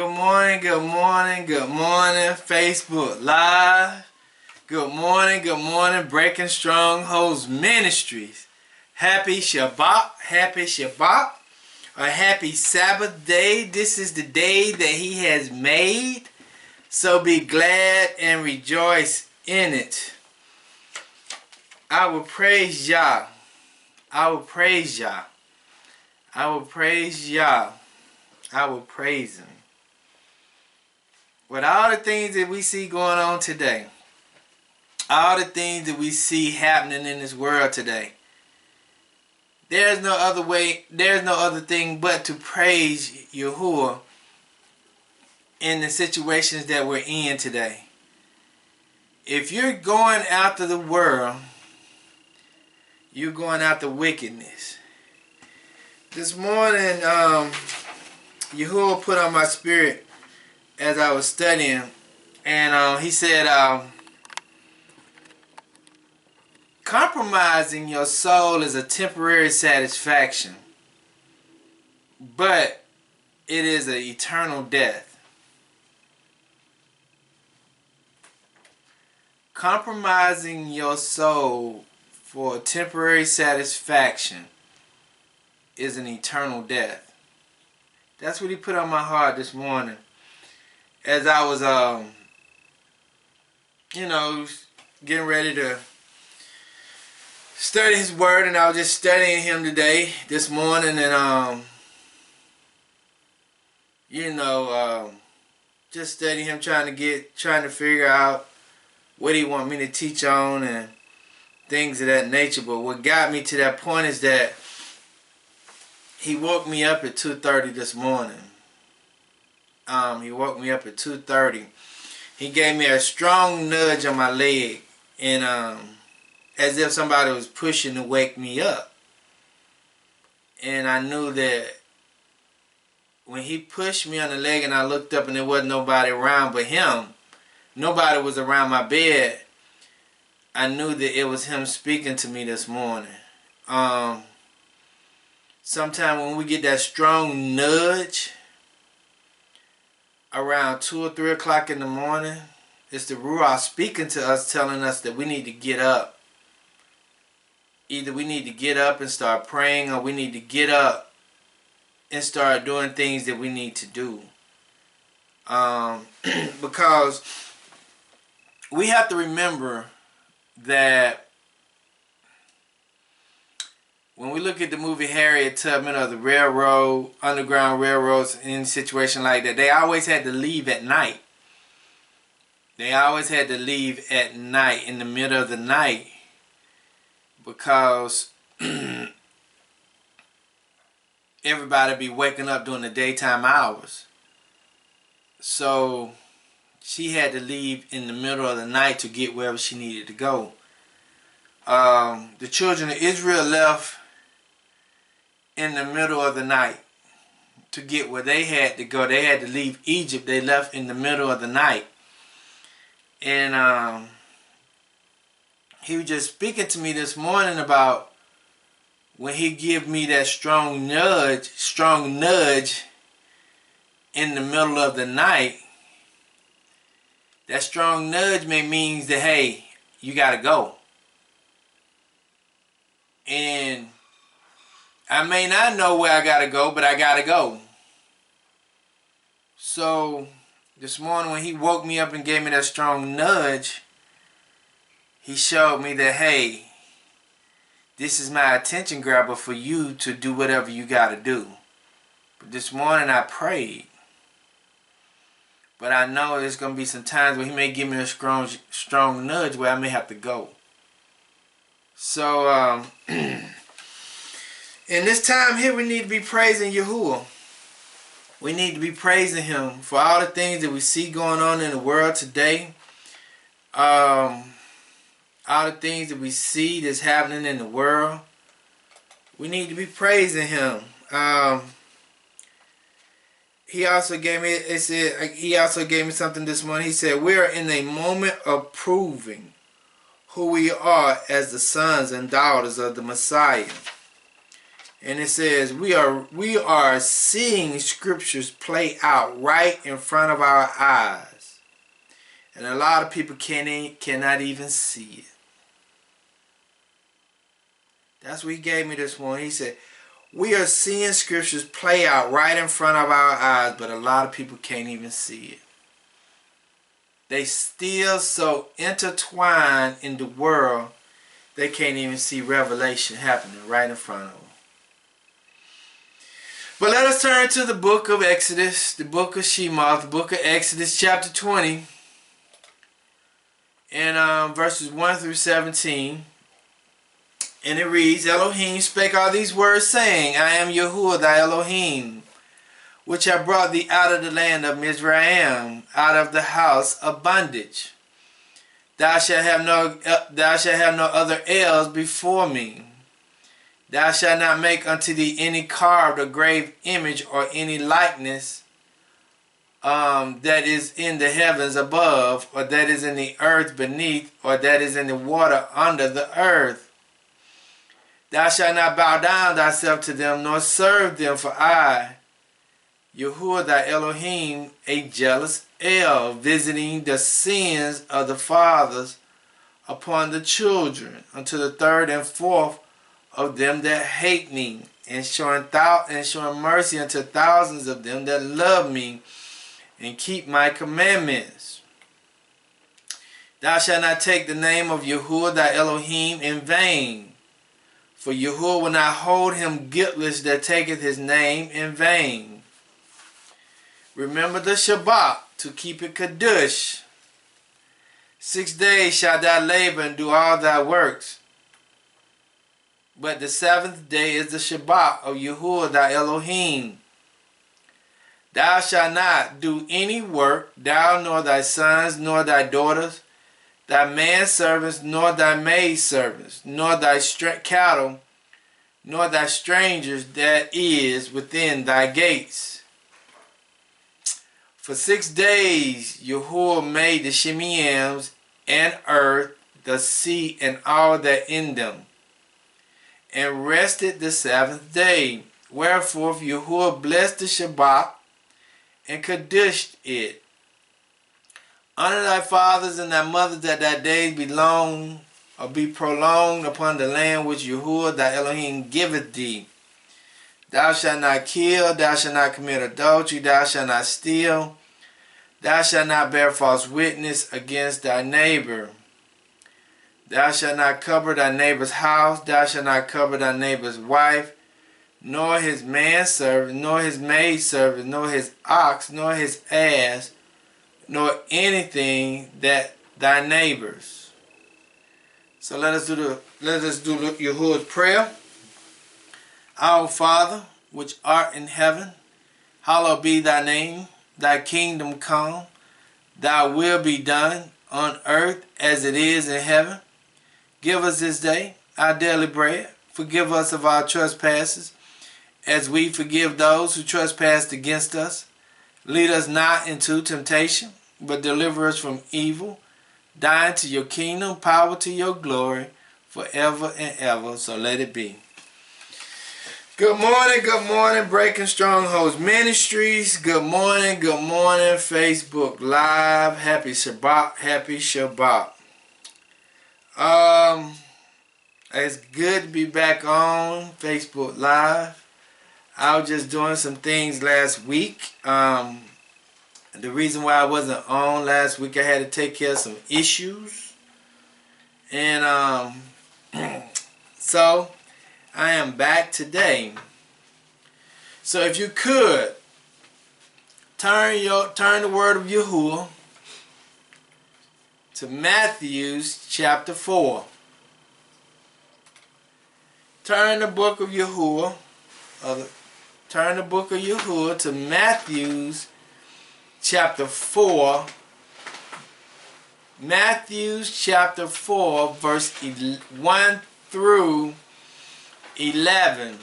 Good morning, good morning, good morning, Facebook Live. Good morning, Breaking Strongholds Ministries. Happy Shabbat, a happy Sabbath day. This is the day that He has made, so be glad and rejoice in it. I will praise Yah. I will praise Yah. I will praise Yah. I will praise Him. With all the things that we see going on today, all the things that we see happening in this world today, there's no other way, there's no other thing but to praise Yahuwah in the situations that we're in today. If you're going after the world, you're going after wickedness. This morning, Yahuwah put on my spirit as I was studying, and he said, compromising your soul is a temporary satisfaction, but it is an eternal death. Compromising your soul for a temporary satisfaction is an eternal death. That's what he put on my heart this morning as I was, getting ready to study His Word, and I was just studying Him this morning, and just studying Him, trying to figure out what He want me to teach on and things of that nature. But what got me to that point is that He woke me up at 2:30 this morning. He woke me up at 2:30. He gave me a strong nudge on my leg, and as if somebody was pushing to wake me up. And I knew that when He pushed me on the leg and I looked up and there wasn't nobody around but Him, nobody was around my bed, I knew that it was Him speaking to me this morning. Sometime when we get that strong nudge around 2 or 3 o'clock in the morning, it's the Ruach speaking to us, telling us that we need to get up. Either we need to get up and start praying, or we need to get up and start doing things that we need to do. Because we have to remember that when we look at the movie Harriet Tubman, or the railroad, Underground Railroads, in a situation like that, they always had to leave at night. They always had to leave at night, in the middle of the night, because everybody be waking up during the daytime hours. So she had to leave in the middle of the night to get wherever she needed to go. The children of Israel left in the middle of the night to get where they had to go. They had to leave Egypt. They left in the middle of the night. And He was just speaking to me this morning about when He give me that strong nudge in the middle of the night. That strong nudge means that, hey, you gotta go. And I may not know where I gotta go, but I gotta go. So this morning when He woke me up and gave me that strong nudge, He showed me that, hey, this is my attention grabber for you to do whatever you gotta do. But this morning I prayed. But I know there's gonna be some times where He may give me a strong nudge where I may have to go. So in this time here, we need to be praising Yahuwah. We need to be praising Him for all the things that we see going on in the world today. All the things that we see that's happening in the world. We need to be praising Him. He also gave me something this morning. He said, we are in a moment of proving who we are as the sons and daughters of the Messiah. And it says we are seeing scriptures play out right in front of our eyes. And a lot of people cannot even see it. That's what he gave me this morning. He said, we are seeing scriptures play out right in front of our eyes, but a lot of people can't even see it. They still so intertwined in the world, they can't even see revelation happening right in front of them. But let us turn to the book of Exodus, the book of Shema, the book of Exodus, chapter 20, and verses 1 through 17. And it reads, Elohim spake all these words, saying, I am Yahuwah thy Elohim, which have brought thee out of the land of Mizraim, out of the house of bondage. Thou shalt have no other Els before me. Thou shalt not make unto thee any carved or graved image or any likeness that is in the heavens above, or that is in the earth beneath, or that is in the water under the earth. Thou shalt not bow down thyself to them, nor serve them, for I, Yahuwah thy Elohim, a jealous El, visiting the sins of the fathers upon the children, unto the third and fourth of them that hate me, and showing mercy unto thousands of them that love me, and keep my commandments. Thou shalt not take the name of Yahuwah thy Elohim in vain, for Yahuwah will not hold him guiltless that taketh his name in vain. Remember the Shabbat, to keep it Kadosh. 6 days shalt thou labor and do all thy works. But the seventh day is the Shabbat of Yahuwah thy Elohim. Thou shalt not do any work, thou nor thy sons, nor thy daughters, thy manservants, nor thy maidservants, nor thy cattle, nor thy strangers that is within thy gates. For 6 days Yahuwah made the Shemiams and earth, the sea, and all that in them, and rested the seventh day. Wherefore Yahuwah blessed the Shabbat and kadished it. Honor thy fathers and thy mothers, that thy days be prolonged upon the land which Yahuwah thy Elohim giveth thee. Thou shalt not kill, thou shalt not commit adultery, thou shalt not steal, thou shalt not bear false witness against thy neighbor. Thou shalt not cover thy neighbor's house, thou shalt not cover thy neighbor's wife, nor his manservant, nor his maidservant, nor his ox, nor his ass, nor anything that thy neighbor's. So let us do Yahuwah's prayer. Our Father, which art in heaven, hallowed be thy name. Thy kingdom come, thy will be done on earth as it is in heaven. Give us this day our daily bread. Forgive us of our trespasses, as we forgive those who trespass against us. Lead us not into temptation, but deliver us from evil. Thine to your kingdom, power to your glory, forever and ever. So let it be. Good morning, Breaking Strongholds Ministries. Good morning, Facebook Live. Happy Shabbat, happy Shabbat. It's good to be back on Facebook Live. I was just doing some things last week. The reason why I wasn't on last week, I had to take care of some issues. And so I am back today. So if you could turn the word of Yahuwah to Matthew chapter 4. Turn the book of Yahuwah to Matthew chapter 4. Matthew chapter 4, verse 1 through 11.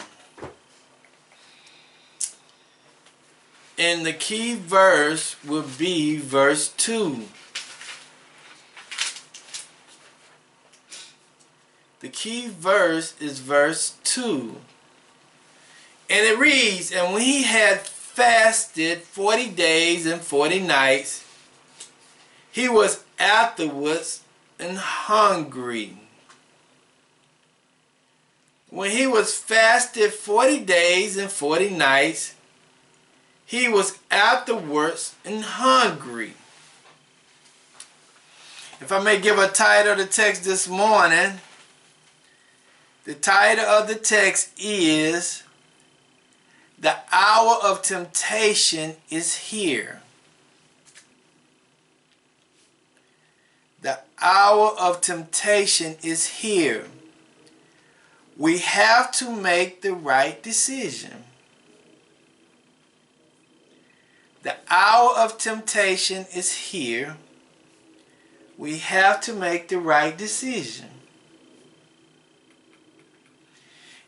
And the key verse will be verse 2. The key verse is verse 2. And it reads, and when he had fasted 40 days and 40 nights, he was afterwards and hungry. When he was fasted 40 days and 40 nights, he was afterwards and hungry. If I may give a title to the text this morning, the title of the text is, "The Hour of Temptation is Here." The hour of temptation is here. We have to make the right decision. The hour of temptation is here. We have to make the right decision.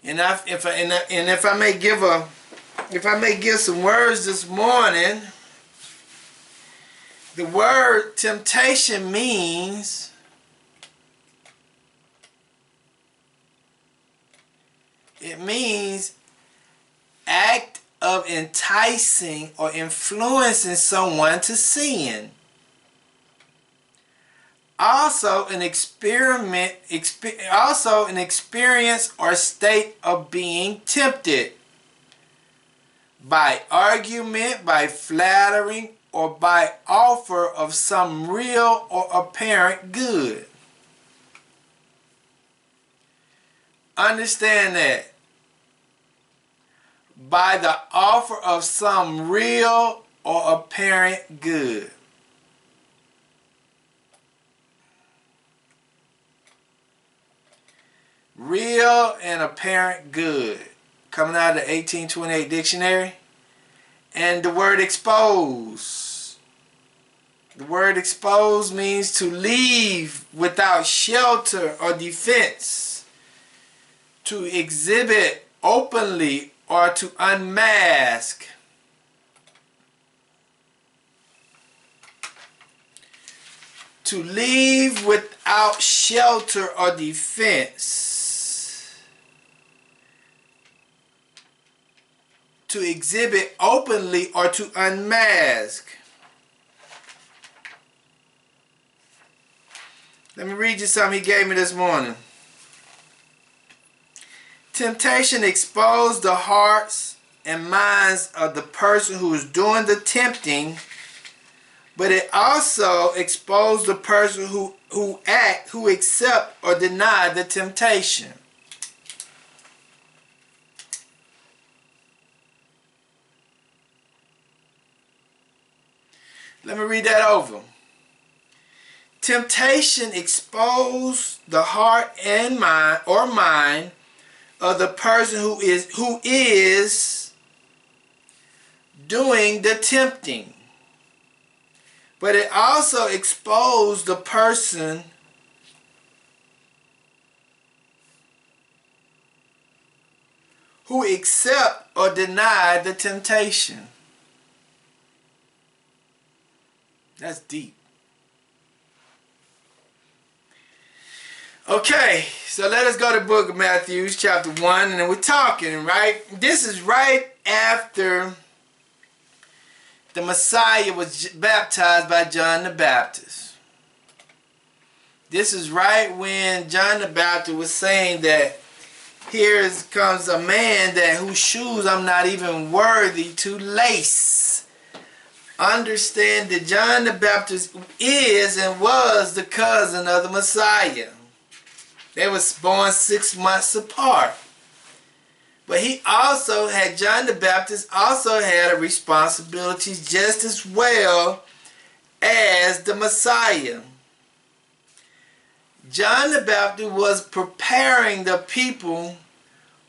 And if I may give some words this morning, the word temptation means act of enticing or influencing someone to sin. Also an experience or state of being tempted by argument, by flattering, or by offer of some real or apparent good. Understand that. By the offer of some real or apparent good. Real and apparent good. Coming out of the 1828 dictionary. And the word expose. The word expose means to leave without shelter or defense. To exhibit openly or to unmask. To leave without shelter or defense. To exhibit openly or to unmask. Let me read you something he gave me this morning. Temptation exposed the hearts and minds of the person who is doing the tempting, but it also exposed the person who accept or deny the temptation. Let me read that over. Temptation exposed the heart and mind of the person who is doing the tempting. But it also exposed the person who accept or deny the temptation. That's deep. Okay, so let us go to the book of Matthew, chapter 1, and we're talking, right? This is right after the Messiah was baptized by John the Baptist. This is right when John the Baptist was saying that here comes a man whose shoes I'm not even worthy to lace. Understand that John the Baptist is and was the cousin of the Messiah. They was born 6 months apart. But John the Baptist also had a responsibility just as well as the Messiah. John the Baptist was preparing the people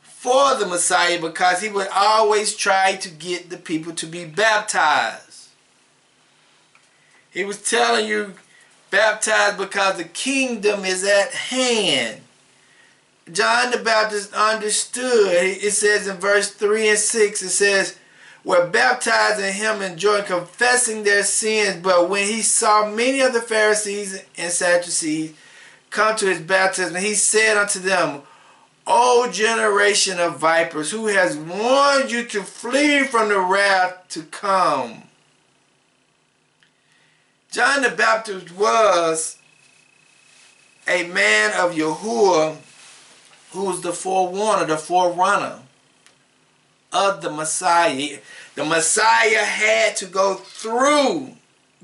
for the Messiah because he would always try to get the people to be baptized. He was telling you, baptized because the kingdom is at hand. John the Baptist understood. It says in verse 3 and 6, it says, were baptized in him in Jordan, confessing their sins. But when he saw many of the Pharisees and Sadducees come to his baptism, he said unto them, O generation of vipers, who has warned you to flee from the wrath to come? John the Baptist was a man of Yahuwah who was the forewarner, the forerunner of the Messiah. The Messiah had to go through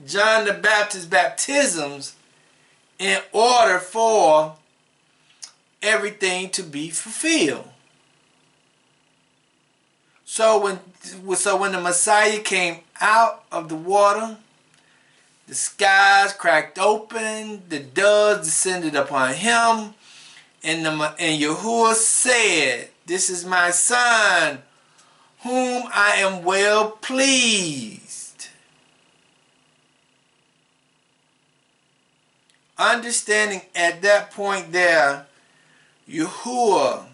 John the Baptist's baptisms in order for everything to be fulfilled. So when the Messiah came out of the water, the skies cracked open, the doves descended upon him, and Yahuwah said, "This is my son, whom I am well pleased." Understanding at that point there, Yahuwah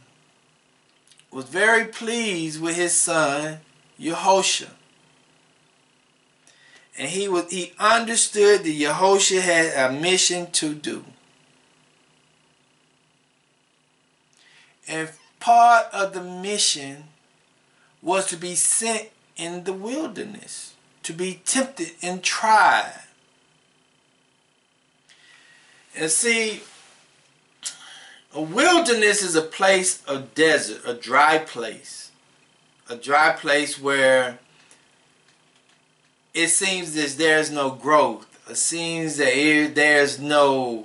was very pleased with his son, Yehoshua. And he understood that Yehoshua had a mission to do. And part of the mission was to be sent in the wilderness, to be tempted and tried. And see, a wilderness is a place of desert, a dry place. A dry place where it seems that there's no growth. It seems that there's nothing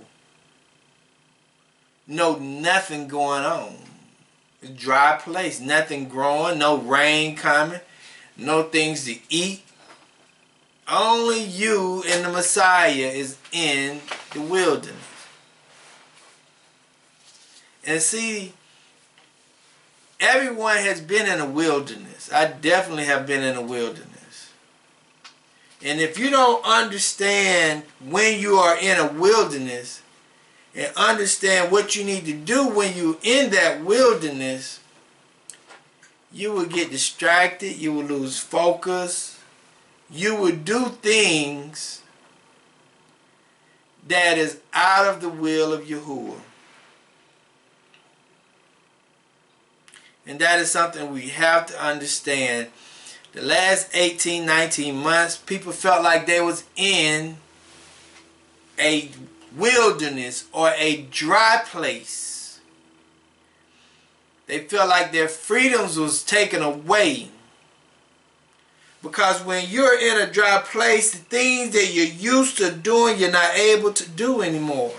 going on. A dry place, nothing growing, no rain coming, no things to eat. Only you and the Messiah is in the wilderness. And see, everyone has been in a wilderness. I definitely have been in a wilderness. And if you don't understand when you are in a wilderness and understand what you need to do when you're in that wilderness, you will get distracted, you will lose focus, you will do things that is out of the will of Yahuwah. And that is something we have to understand. The last 18, 19 months, people felt like they was in a wilderness or a dry place. They felt like their freedoms was taken away. Because when you're in a dry place, the things that you're used to doing, you're not able to do anymore.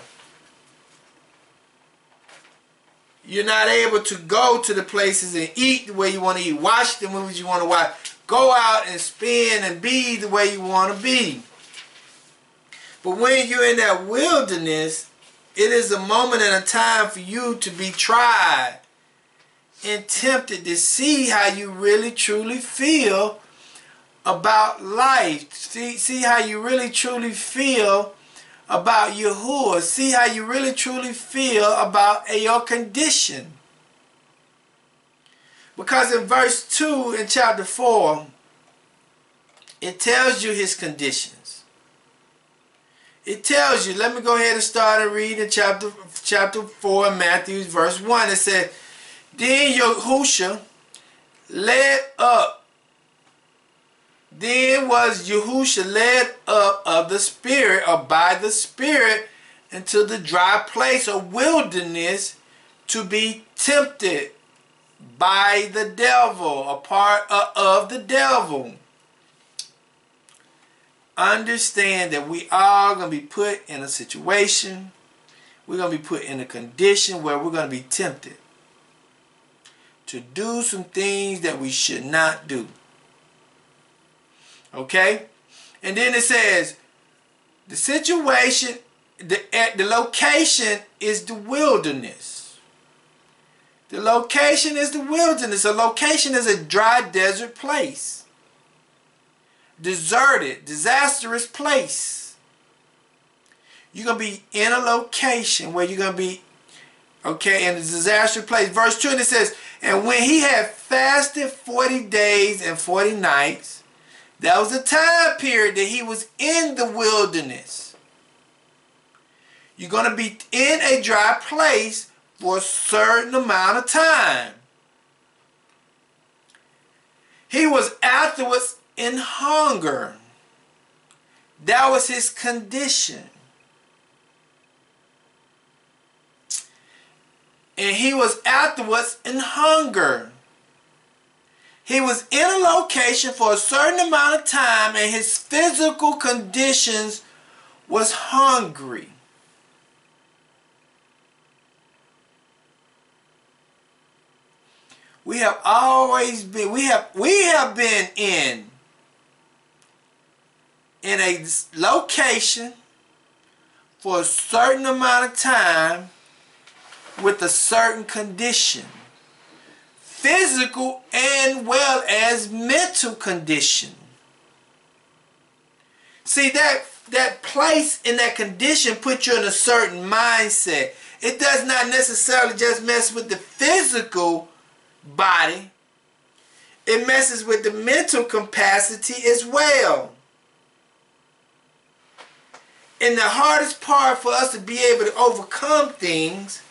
You're not able to go to the places and eat the way you want to eat, watch the movies you want to watch, go out and spend and be the way you want to be. But when you're in that wilderness, it is a moment and a time for you to be tried and tempted to see how you really truly feel about life. See how you really truly feel about Yahuwah. See how you really truly feel about your condition. Because in verse 2 in chapter 4, it tells you his conditions. It tells you, let me go ahead and start and read in chapter 4 in Matthew verse 1. It said, "Then Yahushua led up. Then was Yahushua led up of the Spirit, or by the Spirit, into the dry place or wilderness to be tempted by the devil," a part of the devil. Understand that we are going to be put in a situation, we're going to be put in a condition where we're going to be tempted to do some things that we should not do. Okay? And then it says, the situation, the location is the wilderness. The location is the wilderness. A location is a dry desert place. Deserted, disastrous place. You're going to be in a location where you're going to be, okay, in a disastrous place. Verse 2, it says, "And when he had fasted 40 days and 40 nights, that was the time period that he was in the wilderness." You're going to be in a dry place for a certain amount of time. He was afterwards in hunger. That was his condition. And he was afterwards in hunger. He was in a location for a certain amount of time, and his physical conditions was hungry. We have always been, we have been in a location for a certain amount of time with a certain condition. Physical and well as mental condition. See, that place in that condition puts you in a certain mindset. It does not necessarily just mess with the physical body. It messes with the mental capacity as well. And the hardest part for us to be able to overcome things,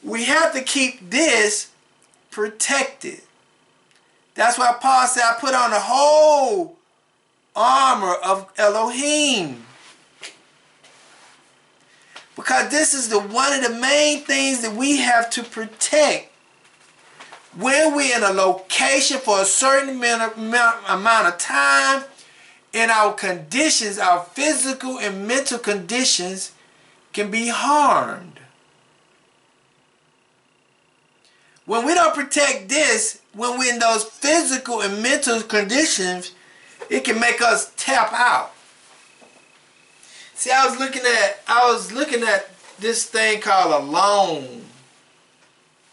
we have to keep this protected. That's why Paul said, I put on the whole armor of Elohim. Because this is one of the main things that we have to protect. When we're in a location for a certain amount of time, and our conditions, our physical and mental conditions, can be harmed. When we don't protect this, when we're in those physical and mental conditions, it can make us tap out. See, I was looking at this thing called Alone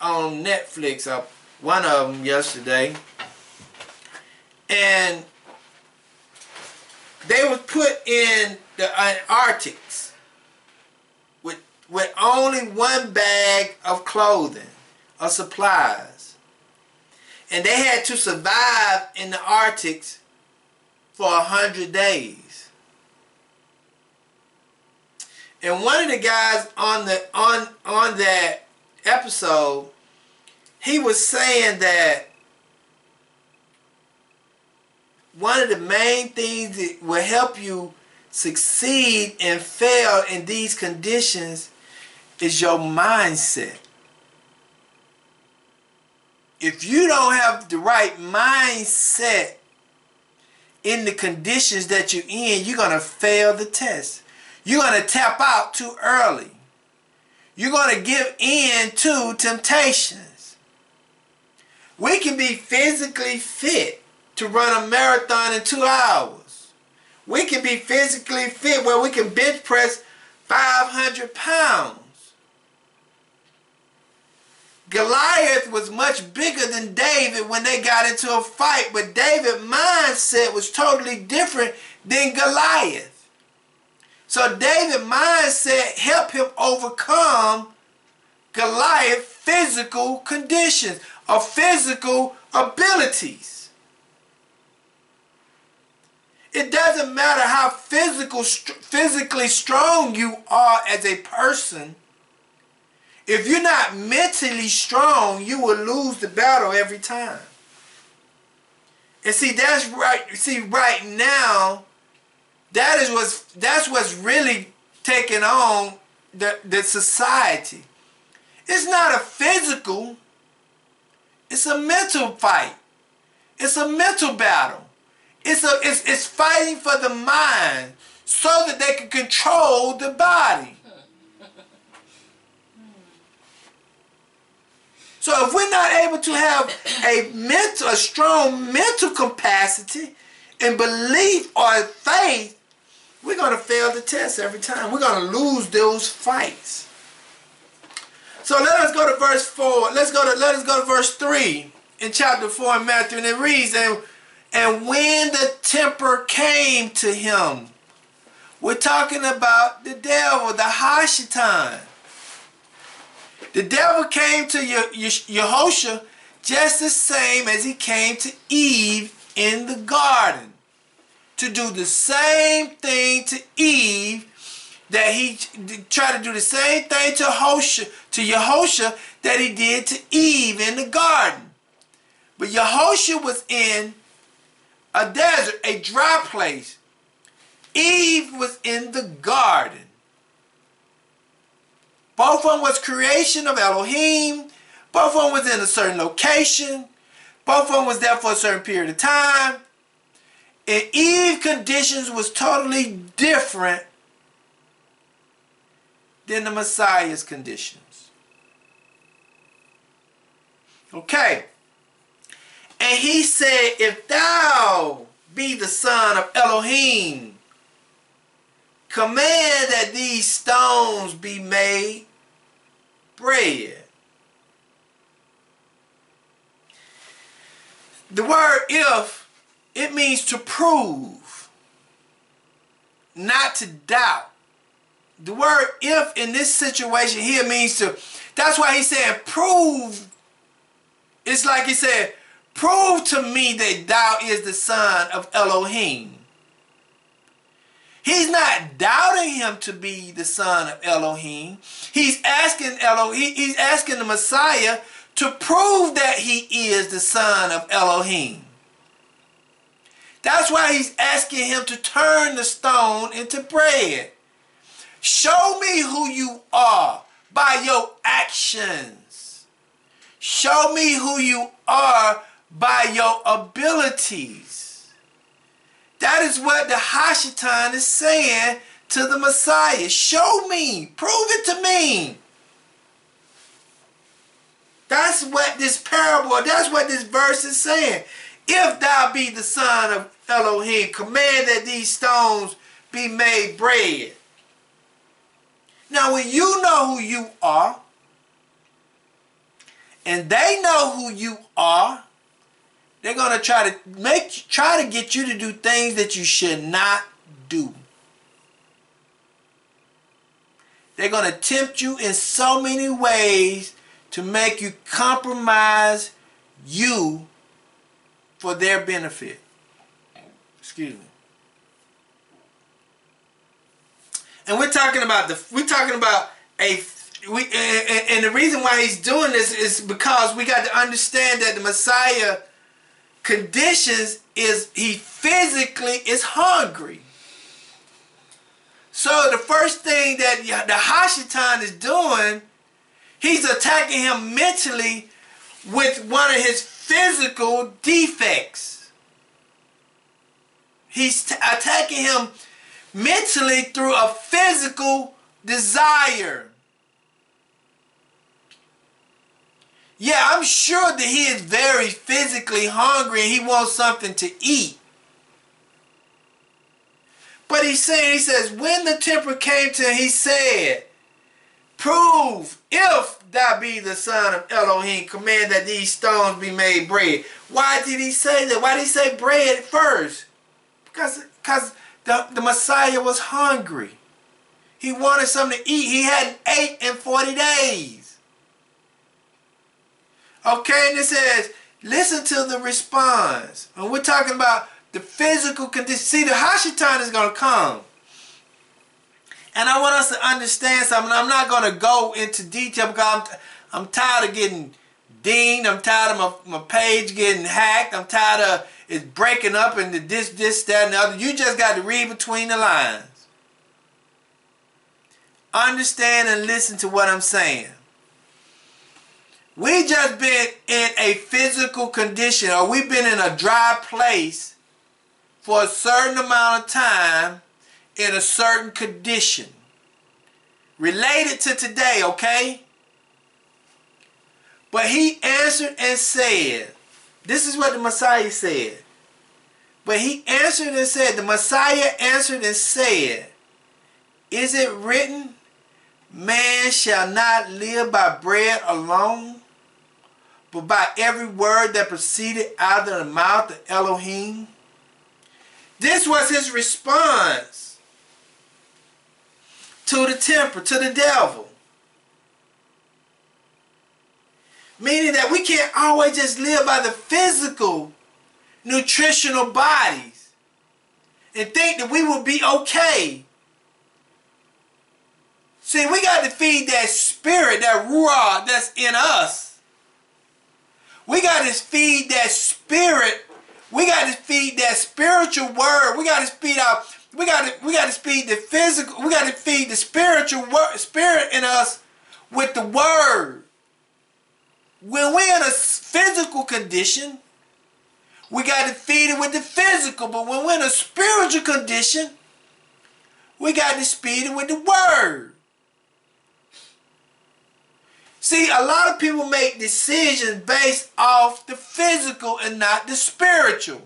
on Netflix, one of them yesterday, and they was put in the Antarctics with only one bag of clothing or supplies. And they had to survive in the Arctic for 100 days. And one of the guys on that episode, he was saying that one of the main things that will help you succeed and fail in these conditions is your mindset. If you don't have the right mindset in the conditions that you're in, you're going to fail the test. You're going to tap out too early. You're going to give in to temptations. We can be physically fit to run a marathon in 2 hours. We can be physically fit where we can bench press 500 pounds. Goliath was much bigger than David when they got into a fight, but David's mindset was totally different than Goliath. So David's mindset helped him overcome Goliath's physical conditions or physical abilities. It doesn't matter how physically strong you are as a person. If you're not mentally strong, you will lose the battle every time. And see, that's right. See, right now, that's what's really taking on the society. It's not a physical. It's a mental fight. It's a mental battle. It's fighting for the mind so that they can control the body. So if we're not able to have a strong mental capacity and belief or faith, we're going to fail the test every time. We're going to lose those fights. So let us go to verse 4. Let us go to verse 3 in chapter 4 in Matthew, and it reads, and when the tempter came to him, we're talking about the devil, the Hashatan. The devil came to Yehoshua just the same as he came to Eve in the garden, to do the same thing to Eve that he tried to do the same thing to Yehoshua that he did to Eve in the garden. But Yehoshua was in a desert, a dry place. Eve was in the garden. Both of them was creation of Elohim. Both of them was in a certain location. Both of them was there for a certain period of time. And Eve's conditions was totally different than the Messiah's conditions. Okay. And he said, if thou be the son of Elohim, command that these stones be made bread. The word if, it means to prove, not to doubt. The word if in this situation here means to, that's why he said prove. It's like he said, prove to me that thou is the son of Elohim. He's not doubting him to be the son of Elohim. He's asking he's asking the Messiah to prove that he is the son of Elohim. That's why he's asking him to turn the stone into bread. Show me who you are by your actions. Show me who you are by your abilities. That is what the Hashatan is saying to the Messiah. Show me. Prove it to me. That's what this parable, that's what this verse is saying. If thou be the son of Elohim, command that these stones be made bread. Now when you know who you are, and they know who you are, they're going to try to get you to do things that you should not do. They're going to tempt you in so many ways to make you compromise you for their benefit. Excuse me. And we're talking about and the reason why he's doing this is because we got to understand that the Messiah conditions is he physically is hungry. So the first thing that the Hashatan is doing, he's attacking him mentally with one of his physical defects. He's attacking him mentally through a physical desire. Yeah, I'm sure that he is very physically hungry and he wants something to eat. But he says, when the tempter came to him, he said, prove if thou be the son of Elohim, command that these stones be made bread. Why did he say that? Why did he say bread first? Because the Messiah was hungry. He wanted something to eat. He hadn't ate in 40 days. Okay, and it says, listen to the response. And we're talking about the physical condition. See, the Hashatan is going to come. And I want us to understand something. I'm not going to go into detail because I'm tired of getting dinged. I'm tired of my page getting hacked. I'm tired of it breaking up into this, that, and the other. You just got to read between the lines. Understand and listen to what I'm saying. We just been in a physical condition, or we've been in a dry place for a certain amount of time in a certain condition. Related to today, okay? But he answered and said, this is what the Messiah said. But he answered and said, the Messiah answered and said, is it written, man shall not live by bread alone, but by every word that proceeded out of the mouth of Elohim? This was his response to the tempter, to the devil. Meaning that we can't always just live by the physical, nutritional bodies and think that we will be okay. See, we got to feed that spirit, that ruah that's in us. We got to feed that spirit. We got to feed that spiritual word. We got to feed our. We got to feed the physical. We got to feed the spiritual spirit in us with the word. When we're in a physical condition, we got to feed it with the physical. But when we're in a spiritual condition, we got to feed it with the word. See, a lot of people make decisions based off the physical and not the spiritual.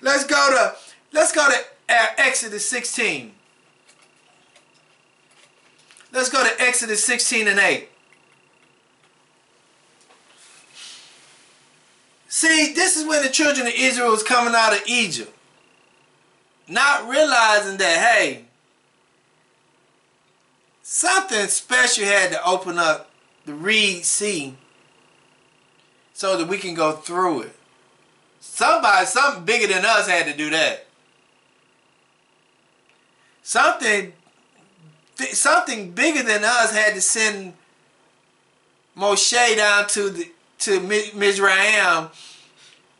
Let's go to Exodus 16. Let's go to Exodus 16 and 8. See, this is when the children of Israel was coming out of Egypt. Not realizing that, hey, something special had to open up the Red Sea so that we can go through it. Something bigger than us had to do that. Something bigger than us had to send Moshe down to Mizraim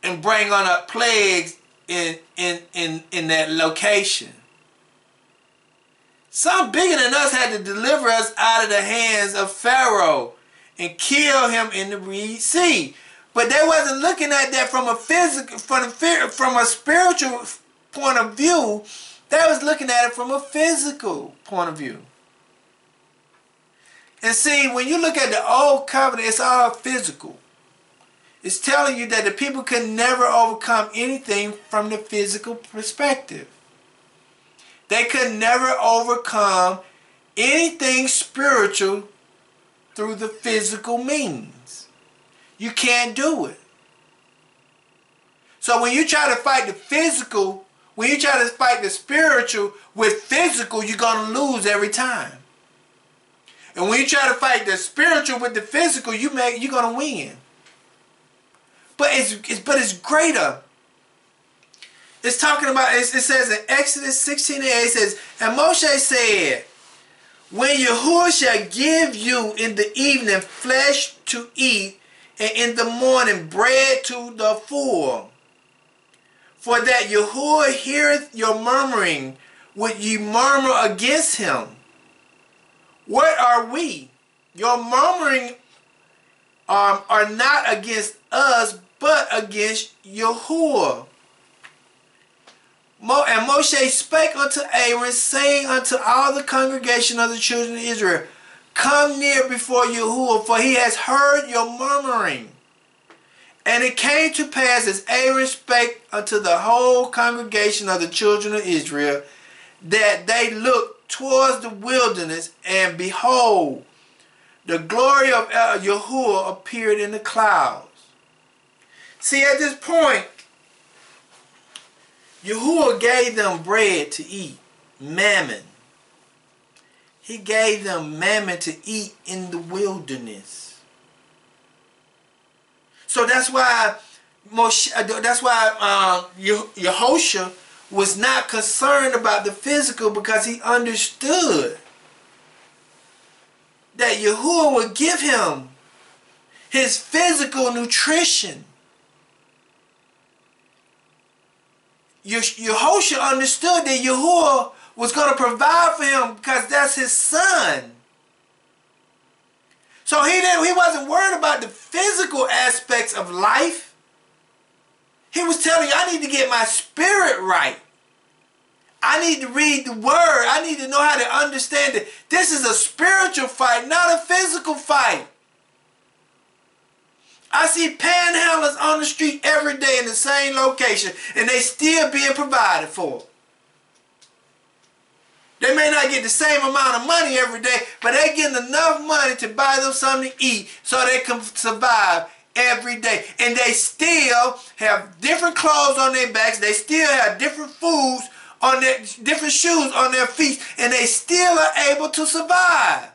and bring on up plagues in that location. Something bigger than us had to deliver us out of the hands of Pharaoh and kill him in the Red Sea. But they wasn't looking at that from a physical, from a spiritual point of view. They was looking at it from a physical point of view. And see, when you look at the old covenant, it's all physical. It's telling you that the people could never overcome anything from the physical perspective. They could never overcome anything spiritual through the physical means. You can't do it. So when you try to fight the physical, when you try to fight the spiritual with physical, you're going to lose every time. And when you try to fight the spiritual with the physical, you're going to win. But it's greater. It's talking about, it says in Exodus 16 and 8, it says, and Moshe said, when Yahuwah shall give you in the evening flesh to eat, and in the morning bread to the full, for that Yahuwah heareth your murmuring, would ye murmur against him? What are we? Your murmuring are not against us, but against Yahuwah. And Moshe spake unto Aaron, saying unto all the congregation of the children of Israel, come near before Yahuwah, for he has heard your murmuring. And it came to pass, as Aaron spake unto the whole congregation of the children of Israel, that they looked towards the wilderness, and behold, the glory of Yahuwah appeared in the clouds. See, at this point, Yahuwah gave them bread to eat, mammon. He gave them mammon to eat in the wilderness. So that's why Yehoshua was not concerned about the physical, because he understood that Yahuwah would give him his physical nutrition. Yehoshua understood that Yahuwah was going to provide for him because that's his son. So he wasn't worried about the physical aspects of life. He was telling you, I need to get my spirit right. I need to read the word. I need to know how to understand it. This is a spiritual fight, not a physical fight. I see panhandlers on the street every day in the same location, and they still being provided for. They may not get the same amount of money every day, but they're getting enough money to buy them something to eat so they can survive every day. And they still have different clothes on their backs. They still have different foods on their, different shoes on their feet, and they still are able to survive.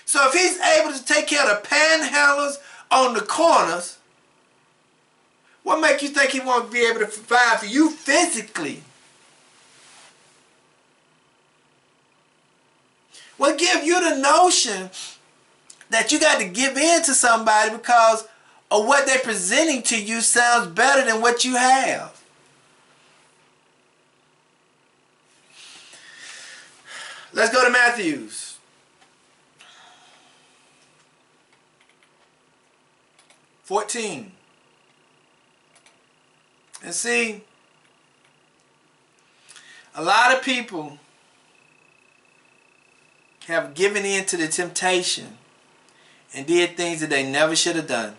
So if he's able to take care of the panhandlers on the corners, what makes you think he won't be able to provide for you physically? What give you the notion that you got to give in to somebody because of what they're presenting to you sounds better than what you have? Let's go to Matthew's. (14). And see, a lot of people have given in to the temptation and did things that they never should have done.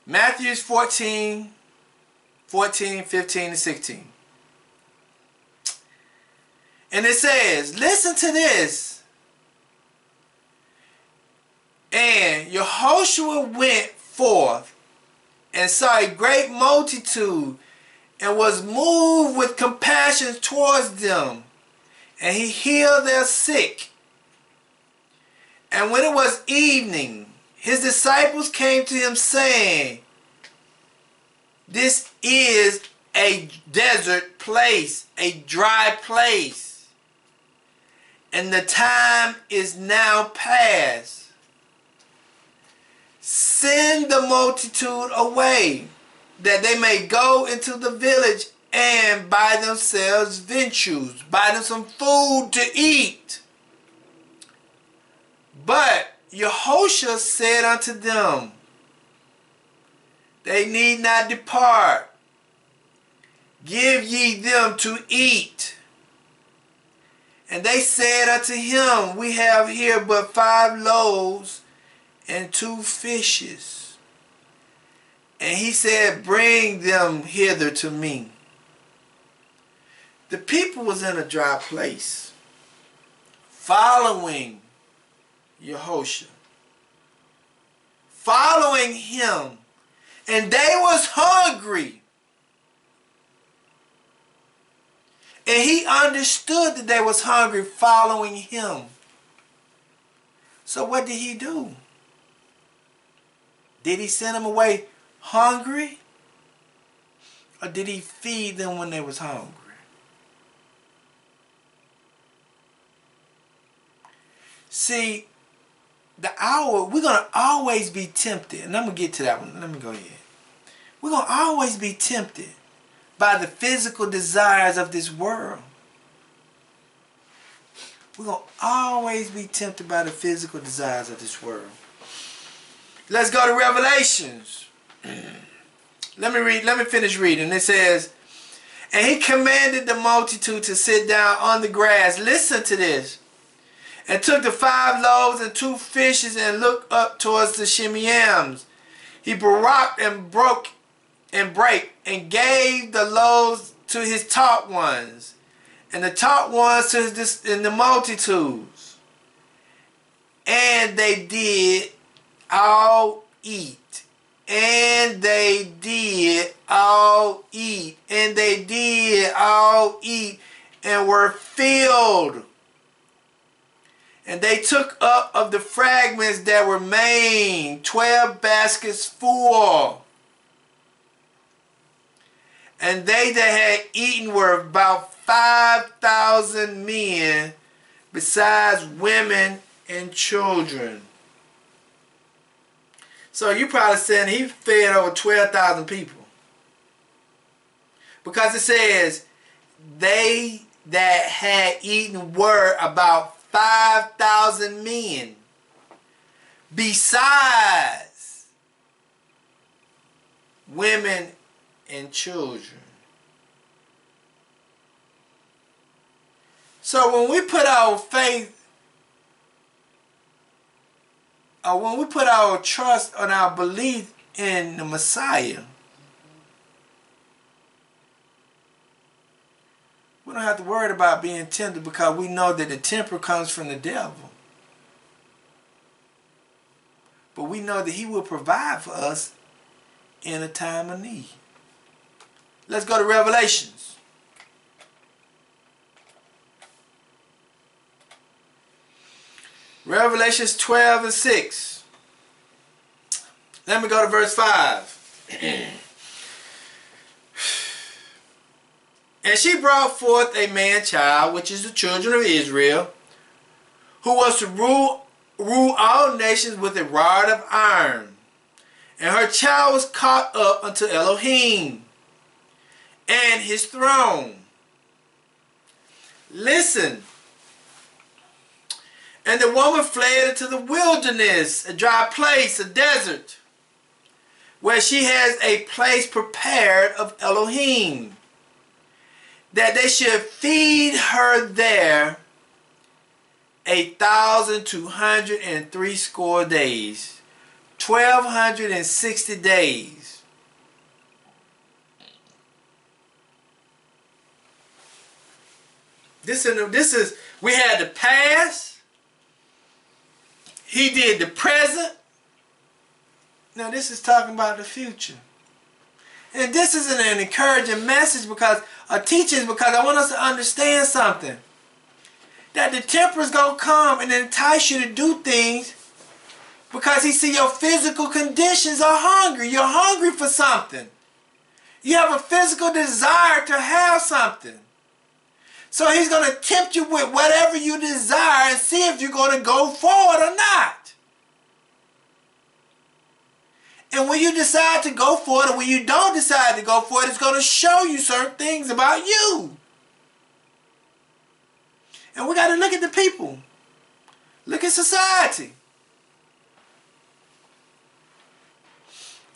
Matthew's 14, 15, and 16. And it says, listen to this. And Yehoshua went forth and saw a great multitude and was moved with compassion towards them. And he healed their sick. And when it was evening, his disciples came to him saying, this is a desert place, a dry place, and the time is now past. Send the multitude away, that they may go into the village and buy themselves victuals, buy them some food to eat. But Yehoshua said unto them, they need not depart. Give ye them to eat. And they said unto him, we have here but 5 loaves and 2 fishes. And he said, bring them hither to me. The people was in a dry place, following Yehoshua, following him, and they was hungry. And he understood that they was hungry following him. So what did he do? Did he send them away hungry? Or did he feed them when they was hungry? See, the hour, we're going to always be tempted. And I'm going to get to that one. Let me go ahead. We're going to always be tempted by the physical desires of this world. We're going to always be tempted by the physical desires of this world. Let's go to Revelations. Let me finish reading. It says, and he commanded the multitude to sit down on the grass. Listen to this. And took the 5 loaves and 2 fishes and looked up towards the shimeams. He baraked and broke and brake and gave the loaves to his taught ones, and the taught ones to the multitudes. And they did all eat. And they did all eat. And they did all eat and were filled. And they took up of the fragments that were made 12 baskets full. And they that had eaten were about 5,000 men, besides women and children. So you probably saying he fed over 12,000 people. Because it says, they that had eaten were about 5,000 men, besides women and children. So when we put our faith, or when we put our trust and our belief in the Messiah, we don't have to worry about being tempted, because we know that the temper comes from the devil. But we know that he will provide for us in a time of need. Let's go to Revelations. Revelations 12 and 6. Let me go to verse 5. And she brought forth a man-child, which is the children of Israel, who was to rule all nations with a rod of iron. And her child was caught up unto Elohim and his throne. Listen. And the woman fled into the wilderness, a dry place, a desert, where she has a place prepared of Elohim, that they should feed her there 1,260 days, 1,260 days. This is we had the past. He did the present. Now this is talking about the future. And this is an encouraging message because a teaching, because I want us to understand something. That the temper is going to come and entice you to do things because he see your physical conditions are hungry. You're hungry for something. You have a physical desire to have something. So he's going to tempt you with whatever you desire and see if you're going to go forward or not. And when you decide to go for it, or when you don't decide to go for it, it's going to show you certain things about you. And we got to look at the people. Look at society.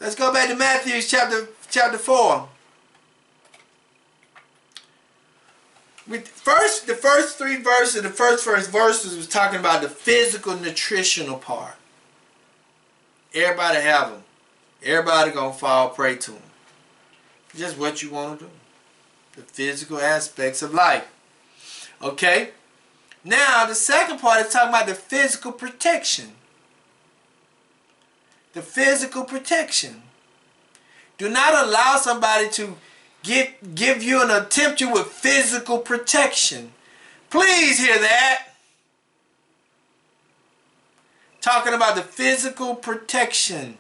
Let's go back to Matthew chapter 4. The first three verses, the first verses was talking about the physical nutritional part. Everybody have them. Everybody gonna fall prey to them. Just what you want to do. The physical aspects of life. Okay? Now, the second part is talking about the physical protection. The physical protection. Do not allow somebody to give you and tempt you with physical protection. Please hear that. Talking about the physical protection.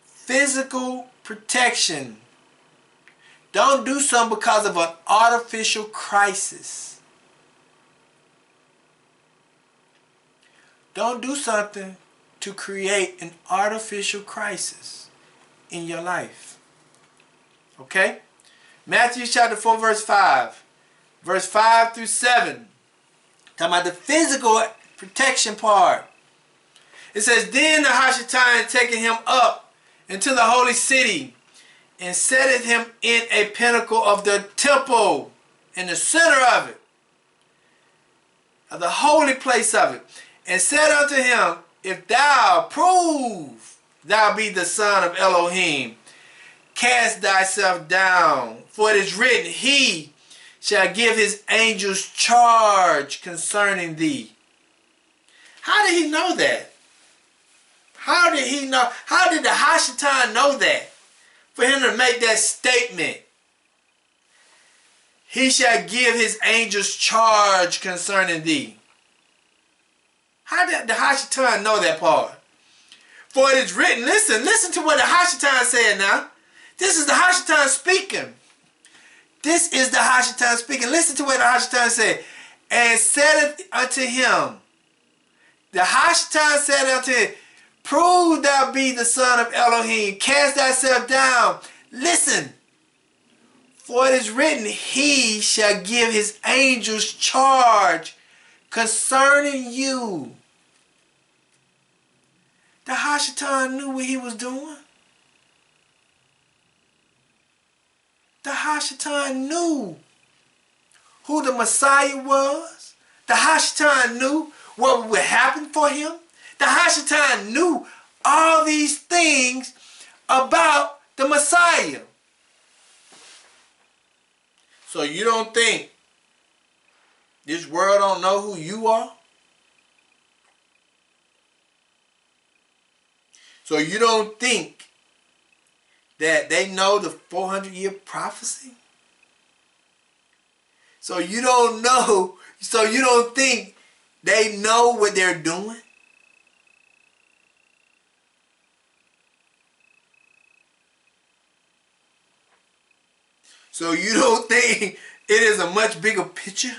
Physical protection. Don't do something because of an artificial crisis. Don't do something to create an artificial crisis in your life. Okay? Matthew chapter 4 verse 5. Verse 5 through 7. Talking about the physical protection part. It says, Then the Hashatan taking him up into the holy city, and setteth him in a pinnacle of the temple, in the center of it, of the holy place of it, and said unto him, If thou prove thou be the son of Elohim, cast thyself down, for it is written, He shall give his angels charge concerning thee. How did he know that? How did he know? How did the Hashatan know that? For him to make that statement. He shall give his angels charge concerning thee. How did the Hashatan know that part? For it is written, listen to what the Hashatan said now. This is the Hashatan speaking. This is the Hashatan speaking. Listen to what the Hashatan said. And said unto him, the Hashatan said unto him, Prove thou be the son of Elohim, cast thyself down. Listen, for it is written, He shall give his angels charge concerning you. The Hashatan knew what he was doing. The Hashatan knew who the Messiah was. The Hashatan knew what would happen for him. The Hashatan knew all these things about the Messiah. So you don't think this world don't know who you are? So you don't think that they know the 400-year prophecy? So you don't know, so you don't think they know what they're doing? So you don't think it is a much bigger picture?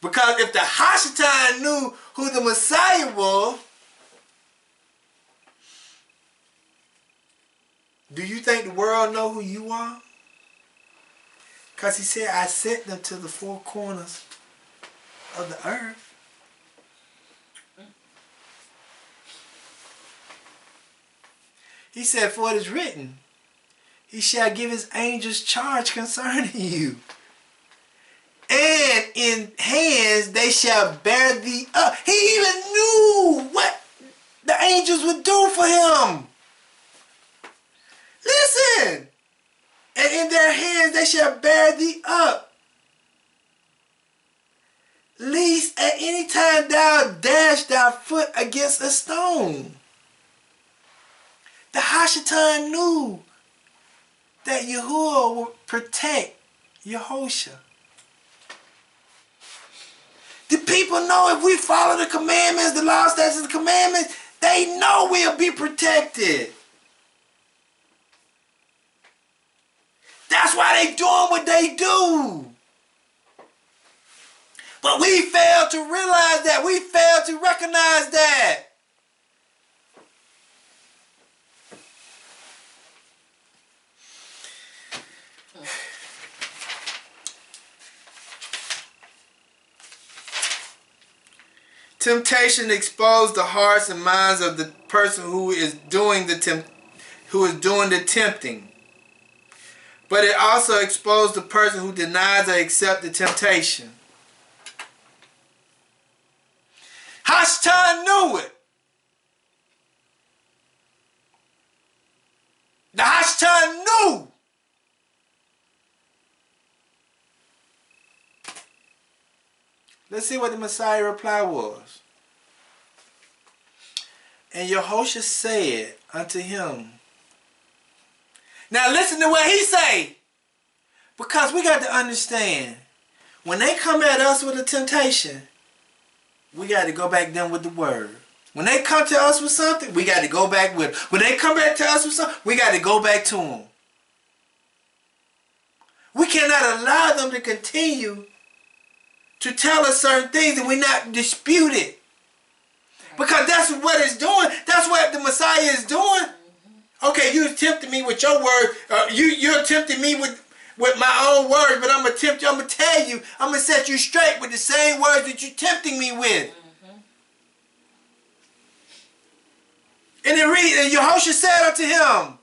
Because if the Hashatan knew who the Messiah was, do you think the world know who you are? Because he said, I sent them to the four corners of the earth. He said, for it is written, he shall give his angels charge concerning you. And in hands they shall bear thee up. He even knew what the angels would do for him. Listen. And in their hands they shall bear thee up, lest at any time thou dash thy foot against a stone. The Hashatan knew that Yahuwah would protect Yehosha. The people know if we follow the commandments, the law, statutes, and commandments, they know we'll be protected. That's why they doing what they do. But we fail to realize that. We fail to recognize that. Temptation exposed the hearts and minds of the person who is doing the tempting. But it also exposed the person who denies or accepts the temptation. Hashtan knew it. The Hashtan knew. Let's see what the Messiah reply was. And Yehosha said unto him. Now listen to what he say. Because we got to understand, when they come at us with a temptation, we got to go back then with the word. When they come to us with something, we got to go back with it. When they come back to us with something, we got to go back to them. We cannot allow them to continue to tell us certain things and we not dispute it. Because that's what it's doing. That's what the Messiah is doing. Okay, you tempted me with your word. You're tempting me with my own words, but I'm going to tempt you. I'm going to tell you. I'm going to set you straight with the same words that you're tempting me with. And then read, and Yehosha said unto him,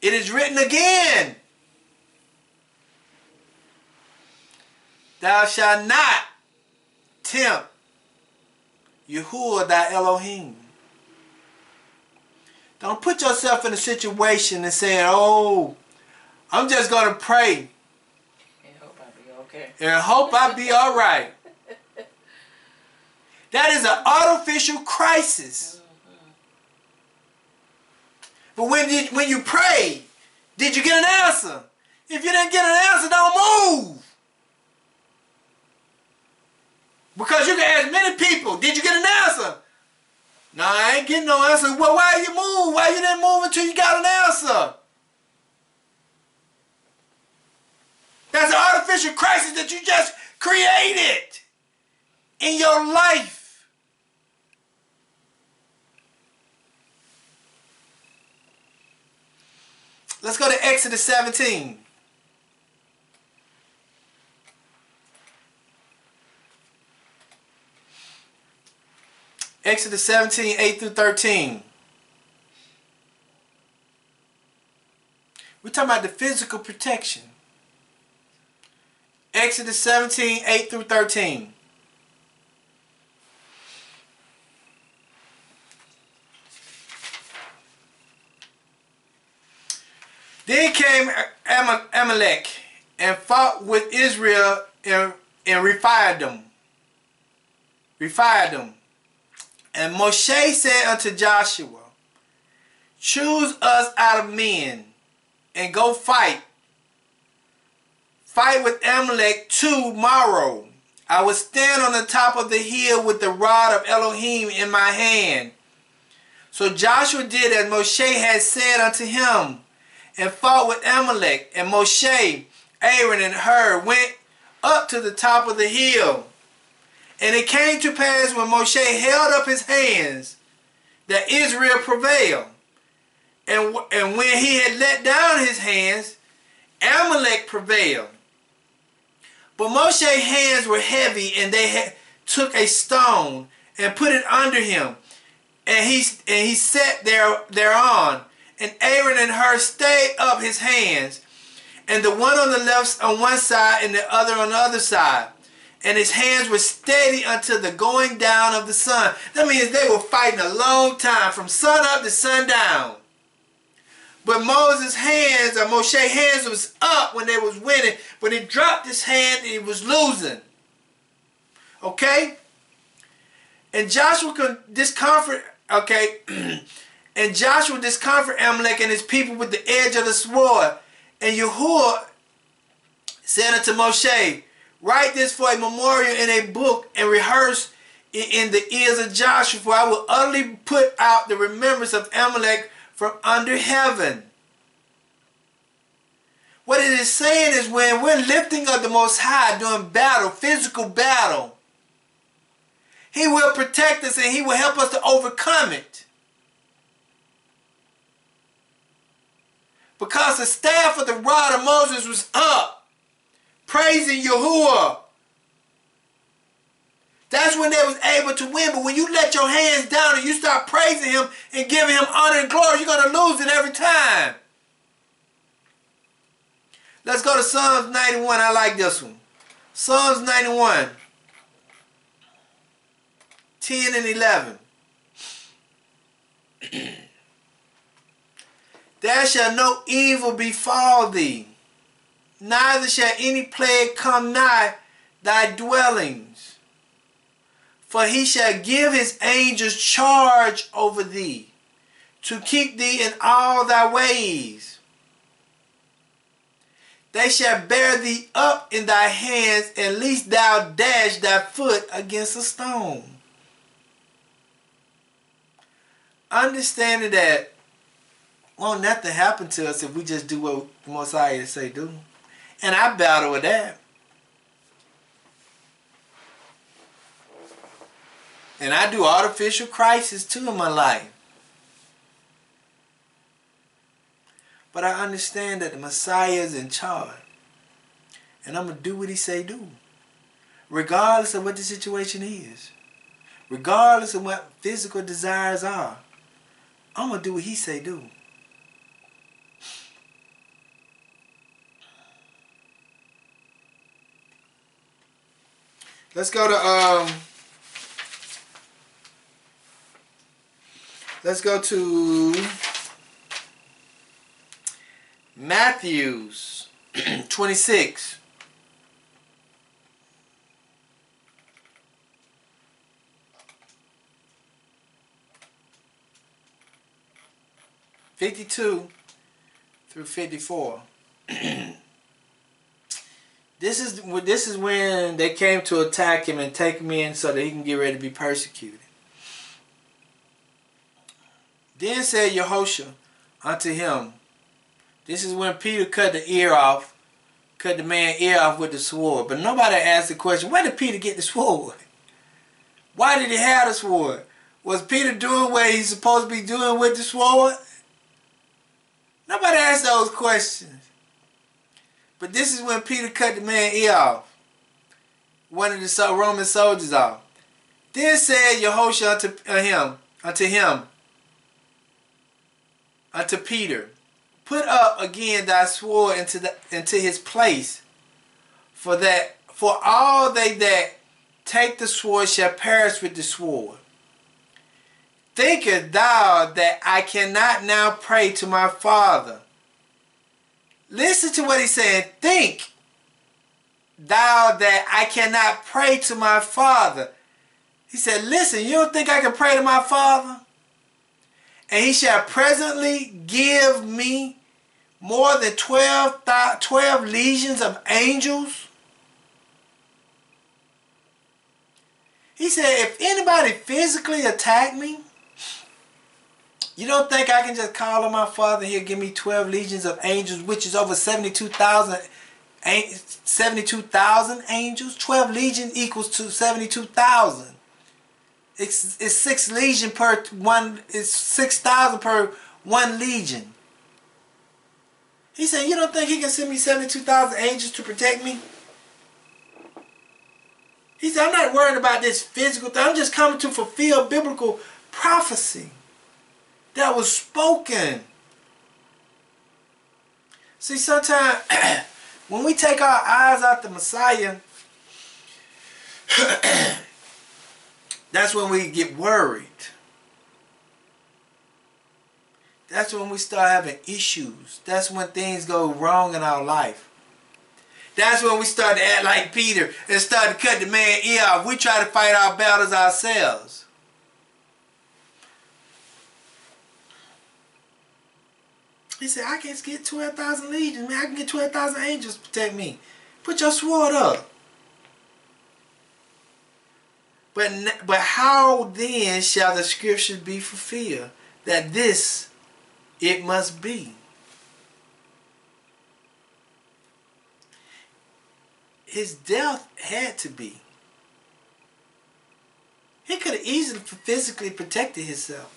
it is written again, thou shalt not tempt Yahuwah thy Elohim. Don't put yourself in a situation and say, oh, I'm just going to pray. And hope I'll be okay. And hope I'll be all right. That is an artificial crisis. But when you pray, did you get an answer? If you didn't get an answer, don't move. Because you can ask many people, did you get an answer? No, I ain't getting no answer. Well, why you move? Why you didn't move until you got an answer? That's an artificial crisis that you just created in your life. Let's go to Exodus 17. Exodus 17, 8 through 13. We're talking about the physical protection. Exodus 17, 8 through 13. Then came Amalek and fought with Israel in Rephidim. And Moshe said unto Joshua, choose us out of men and go fight. Fight with Amalek tomorrow. I will stand on the top of the hill with the rod of Elohim in my hand. So Joshua did as Moshe had said unto him, and fought with Amalek. And Moshe, Aaron, and Hur went up to the top of the hill. And it came to pass when Moshe held up his hands that Israel prevailed. And when he had let down his hands, Amalek prevailed. But Moshe's hands were heavy, and they took a stone and put it under him. And he sat thereon. And Aaron and Hur stayed up his hands, and the one on the left on one side and the other on the other side. And his hands were steady until the going down of the sun. That means they were fighting a long time, from sun up to sundown. But Moshe's hands was up when they was winning. When he dropped his hand, he was losing. Okay? And Joshua could discomfort, and Joshua discomforted Amalek and his people with the edge of the sword. And Yahuwah said unto Moshe, write this for a memorial in a book, and rehearse it in the ears of Joshua, for I will utterly put out the remembrance of Amalek from under heaven. What it is saying is, when we're lifting up the Most High during battle, physical battle, He will protect us and He will help us to overcome it. Because the staff of the rod of Moses was up, praising Yahuwah. That's when they was able to win. But when you let your hands down and you start praising Him and giving Him honor and glory, you're going to lose it every time. Let's go to Psalms 91. I like this one. Psalms 91, 10 and 11. There shall no evil befall thee, neither shall any plague come nigh thy dwellings. For He shall give His angels charge over thee, to keep thee in all thy ways. They shall bear thee up in thy hands, and lest thou dash thy foot against a stone. Understanding that won't nothing happen to us if we just do what the Messiah say do. And I battle with that. And I do artificial crisis too in my life. But I understand that the Messiah is in charge. And I'm going to do what He say do. Regardless of what the situation is. Regardless of what physical desires are. I'm going to do what He say do. Let's go to Matthew's 26. (52) through 54. This is when they came to attack him and take him in so that he can get ready to be persecuted. Then said Yehoshua unto him, this is when Peter cut the man's ear off with the sword. But nobody asked the question, where did Peter get the sword? Why did he have the sword? Was Peter doing what he's supposed to be doing with the sword? Nobody asked those questions. But this is when Peter cut the man's ear off. One of the Roman soldiers off. Then said Yehoshua unto Peter, put up again thy sword into his place, for all they that take the sword shall perish with the sword. Thinkest thou that I cannot now pray to my Father? Listen to what he's saying. Think thou that I cannot pray to my Father. He said, listen, you don't think I can pray to my Father? And He shall presently give me more than 12 legions of angels. He said, if anybody physically attack me, You don't think I can just call on my Father and He'll give me 12 legions of angels, which is over 72,000 angels? 12 legions equals to 72,000. It's 6 legion per one. It's 6,000 per 1 legion. He said, you don't think He can send me 72,000 angels to protect me? He said, I'm not worried about this physical thing. I'm just coming to fulfill biblical prophecy that was spoken. See, sometimes when we take our eyes off the Messiah, that's when we get worried. That's when we start having issues. That's when things go wrong in our life. That's when we start to act like Peter and start to cut the man's ear off. We try to fight our battles ourselves. He said, I can't get 12,000 legions, man. I can get 12,000 angels to protect me. Put your sword up. But how then shall the scriptures be fulfilled? That this it must be. His death had to be. He could have easily physically protected himself.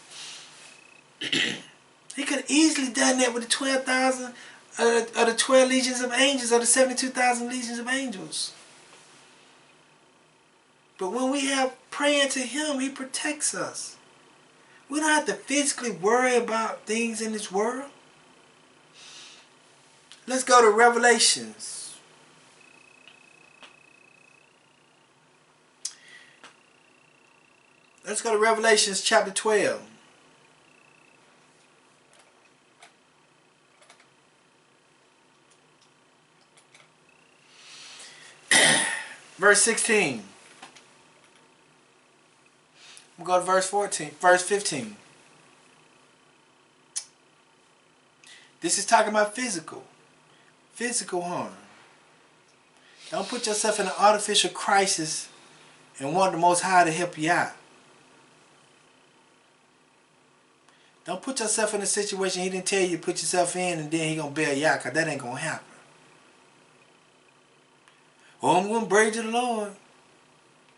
He could have easily done that with the 12,000 or the 12 legions of angels or the 72,000 legions of angels. But when we have praying to Him, He protects us. We don't have to physically worry about things in this world. Let's go to Revelations. Let's go to Revelations chapter 12. Verse 16. We'll go to verse 15. This is talking about physical harm. Don't put yourself in an artificial crisis and want the Most High to help you out. Don't put yourself in a situation He didn't tell you to put yourself in and then He gonna bail you out, because that ain't gonna happen. Oh, I'm gonna pray to the Lord.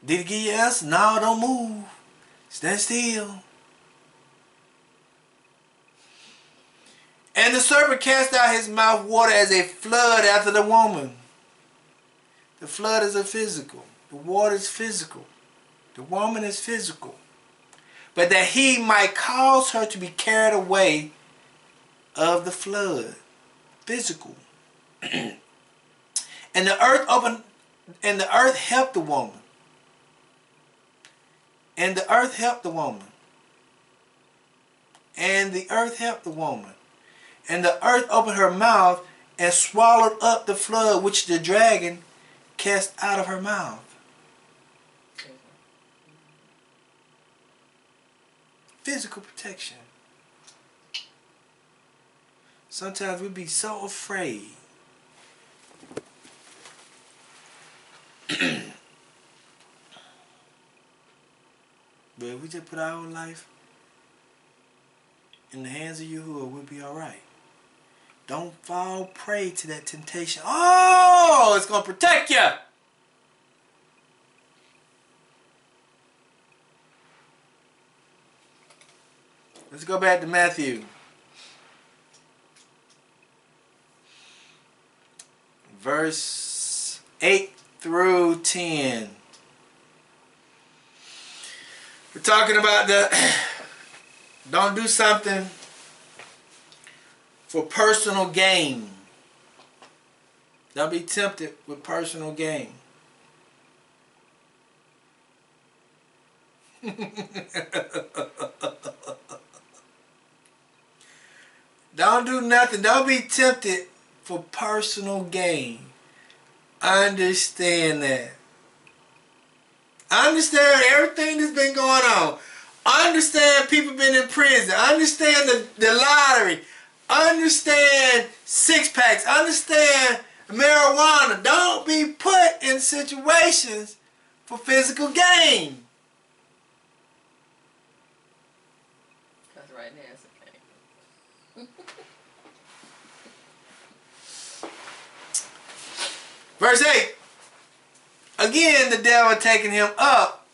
Did He give you an answer? No, don't move. Stand still. And the serpent cast out his mouth water as a flood after the woman. The flood is a physical. The water is physical. The woman is physical. But that he might cause her to be carried away of the flood. Physical. And the earth opened, and the earth helped the woman. And the earth helped the woman. And the earth helped the woman. And the earth opened her mouth and swallowed up the flood which the dragon cast out of her mouth. Physical protection. Sometimes we be so afraid. But if we just put our own life in the hands of Yahuwah, we'll be alright. Don't fall prey to that temptation. Oh, it's going to protect you. Let's go back to Matthew. Verse 8 through 10. We're talking about don't do something for personal gain. Don't be tempted with personal gain. Don't do nothing. Don't be tempted for personal gain. Understand that. Understand everything that's been going on. Understand people been in prison. Understand the lottery. Understand six-packs. Understand marijuana. Don't be put in situations for physical gain. That's right, Nancy. Verse 8. Again, the devil taking him up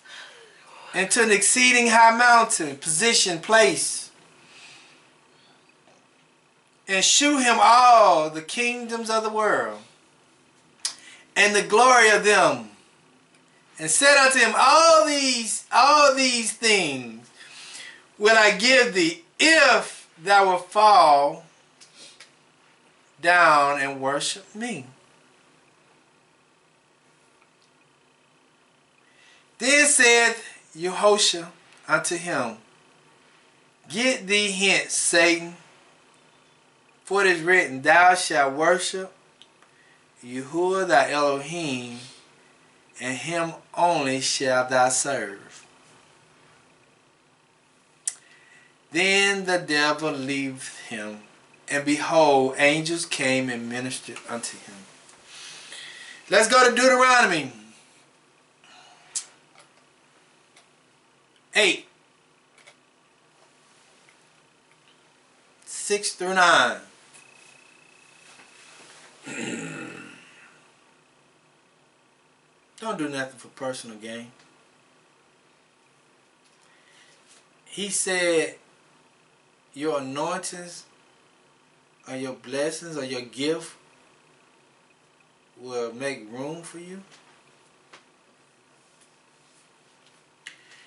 into an exceeding high mountain, position, place, and shew him all the kingdoms of the world, and the glory of them, and said unto him, all these things will I give thee, if thou wilt fall down and worship me. Then saith Yahushua unto him, get thee hence, Satan, for it is written, thou shalt worship Yahuwah thy Elohim, and him only shalt thou serve. Then the devil left him, and behold, angels came and ministered unto him. Let's go to Deuteronomy 8, 6 through 9. Don't do nothing for personal gain. He said your anointings or your blessings or your gift will make room for you.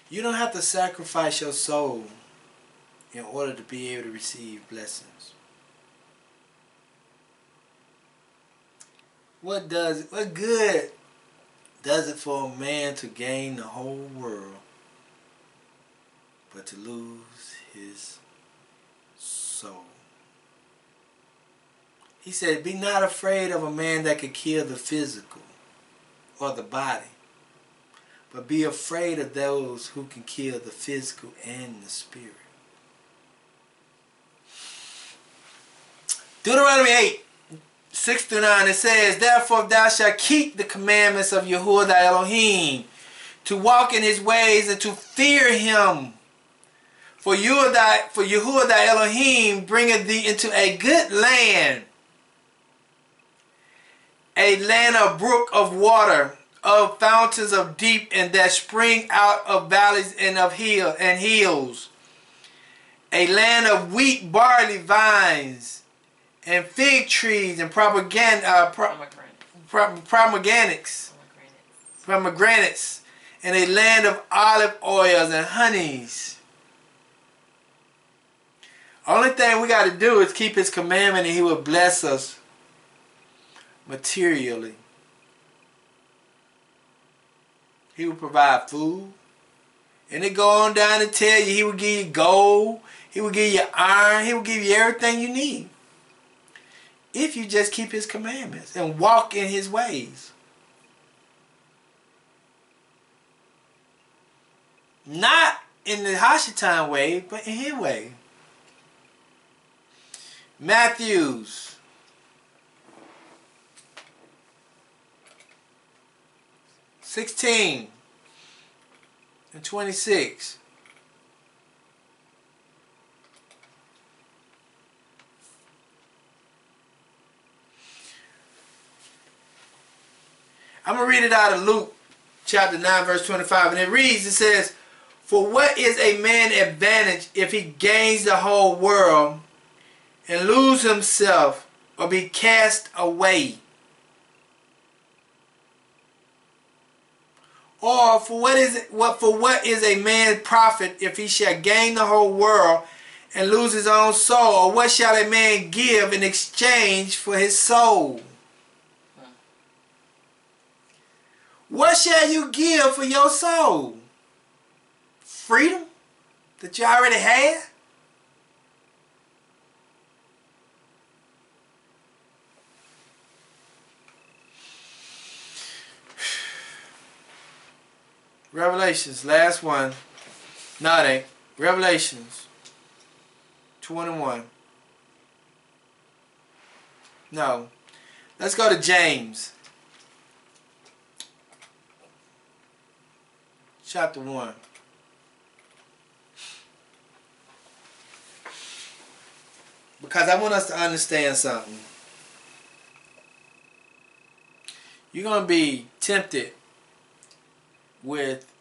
You don't have to sacrifice your soul in order to be able to receive blessings. What good does it for a man to gain the whole world but to lose his soul? He said, be not afraid of a man that could kill the physical or the body, but be afraid of those who can kill the physical and the spirit. Deuteronomy 8, 6 through 9, it says, therefore thou shalt keep the commandments of Yahuwah thy Elohim, to walk in his ways and to fear him. For Yahuwah thy Elohim bringeth thee into a good land, a land of brook of water, of fountains of deep, and that spring out of valleys and of hills, a land of wheat, barley, vines, and fig trees, and pomegranates, and a land of olive oils and honeys. Only thing we got to do is keep his commandment, and he will bless us materially. He will provide food. And it go on down and tell you he will give you gold, he will give you iron, he will give you everything you need, if you just keep his commandments and walk in his ways. Not in the Hashatan way, but in his way. Matthews 16 and 26. I'm going to read it out of Luke chapter 9 verse 25, and it reads, it says, for what is a man advantage if he gains the whole world and lose himself or be cast away? Or for what is a man profit if he shall gain the whole world and lose his own soul? Or what shall a man give in exchange for his soul? What shall you give for your soul? Freedom that you already have? Revelations, last one. No, it ain't. Revelations 21. No. Let's go to James chapter 1. Because I want us to understand something. You're going to be tempted with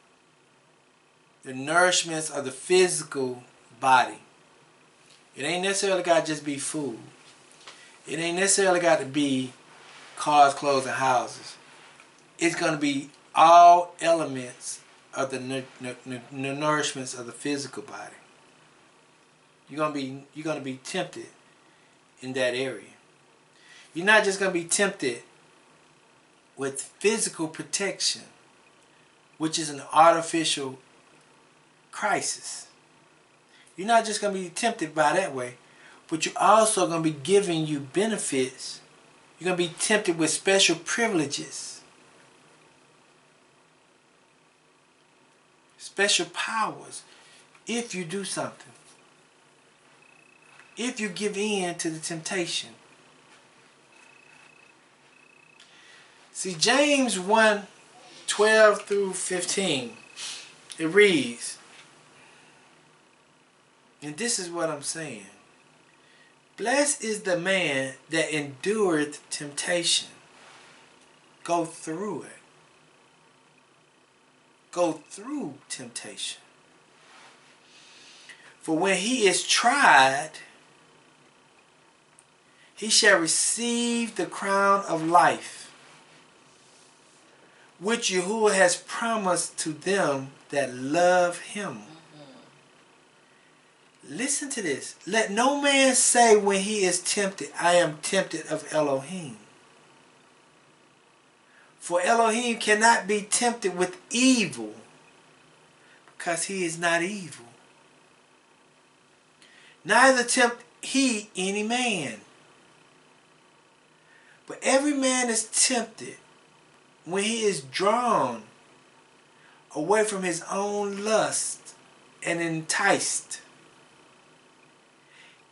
the nourishments of the physical body. It ain't necessarily got to just be food. It ain't necessarily got to be cars, clothes, and houses. It's going to be all elements of the nourishments of the physical body. You're going to be tempted in that area. You're not just going to be tempted with physical protection, which is an artificial crisis. You're not just going to be tempted by that way, but you're also going to be giving you benefits. You're going to be tempted with special privileges, special powers, if you do something. If you give in to the temptation. See, James 1:12 through 15, it reads, and this is what I'm saying. Blessed is the man that endureth temptation. Go through it. Go through temptation. For when he is tried, he shall receive the crown of life, which Yahuwah has promised to them that love him. Listen to this. Let no man say when he is tempted, I am tempted of Elohim. For Elohim cannot be tempted with evil, because he is not evil. Neither tempt he any man. But every man is tempted when he is drawn away from his own lust and enticed.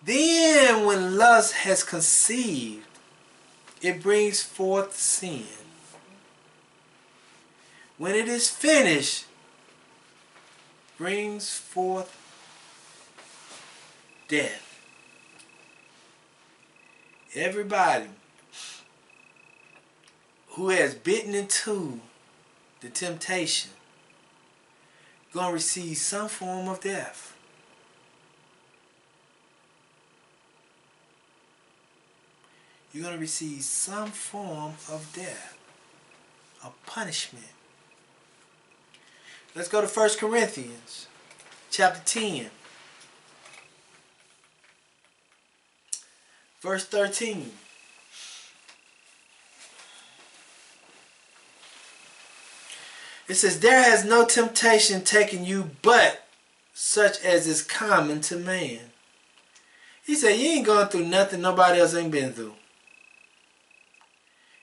Then when lust has conceived, it brings forth sin. When it is finished, brings forth death. Everybody who has bitten into the temptation going to receive some form of death. You're going to receive some form of death, a punishment. Let's go to 1 Corinthians chapter 10, verse 13. It says, there has no temptation taken you but such as is common to man. He said, you ain't going through nothing nobody else ain't been through.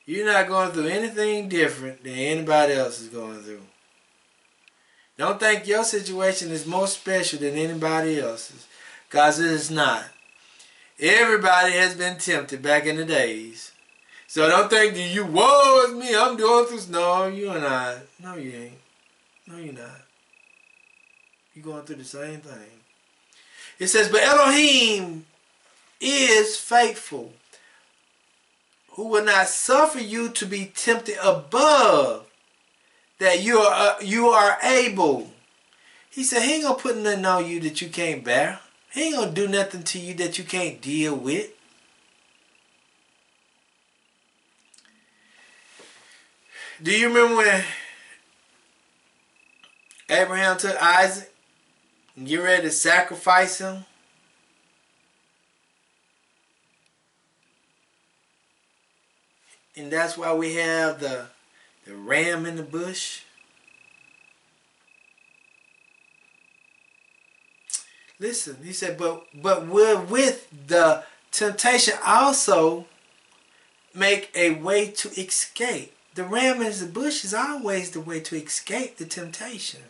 You're not going through anything different than anybody else is going through. Don't think your situation is more special than anybody else's, because it is not. Everybody has been tempted back in the days. So don't think that you, woe is me, I'm doing this. No, you're not. No, you ain't. No, you're not. You're going through the same thing. It says, but Elohim is faithful, who will not suffer you to be tempted above that you are able. He said he ain't going to put nothing on you that you can't bear. He ain't going to do nothing to you that you can't deal with. Do you remember when Abraham took Isaac and get ready to sacrifice him? And that's why we have the ram in the bush. Listen, he said, but with the temptation also make a way to escape. The ram in the bush is always the way to escape the temptation,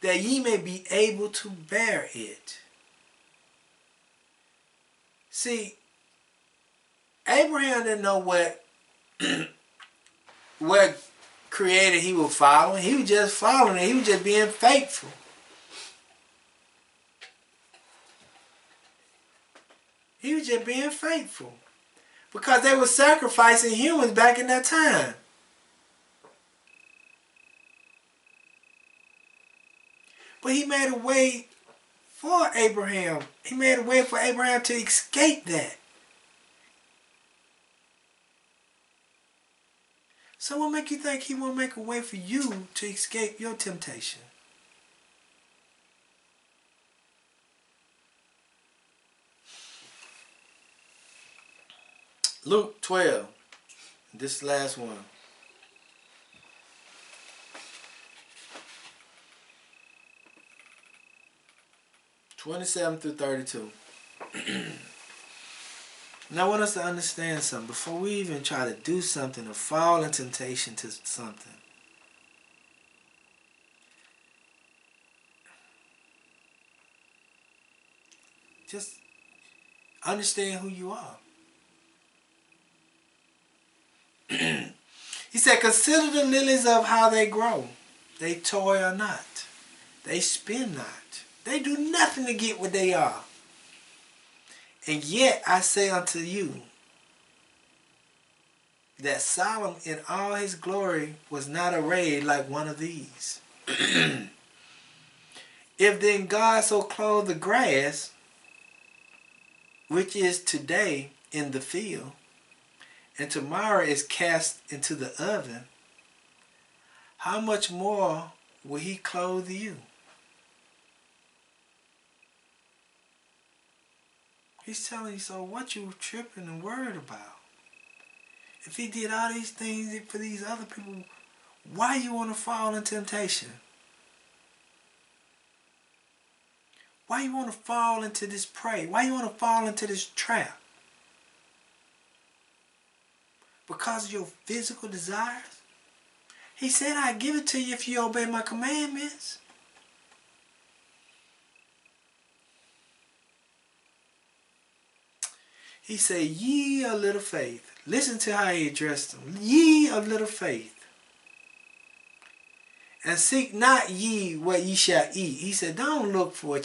that ye may be able to bear it. See, Abraham didn't know what creator he was following. He was just following it. He was just being faithful. He was just being faithful. Because they were sacrificing humans back in that time. But he made a way for Abraham. He made a way for Abraham to escape that. So what make you think he won't make a way for you to escape your temptation? Luke 12. This last one. 27 through 32. Now I want us to understand something. Before we even try to do something or fall in temptation to something, just understand who you are. He said, consider the lilies of how they grow. They toil not. They spin not. They do nothing to get what they are. And yet I say unto you that Solomon in all his glory was not arrayed like one of these. If then God so clothed the grass, which is today in the field, and tomorrow is cast into the oven, how much more will he clothe you? He's telling you, so what you tripping and worried about? If he did all these things for these other people, why you want to fall in temptation? Why you want to fall into this prey? Why you want to fall into this trap? Because of your physical desires? He said, I give it to you if you obey my commandments. He said, ye of little faith. Listen to how he addressed them. Ye of little faith. And seek not ye what ye shall eat. He said, don't look for what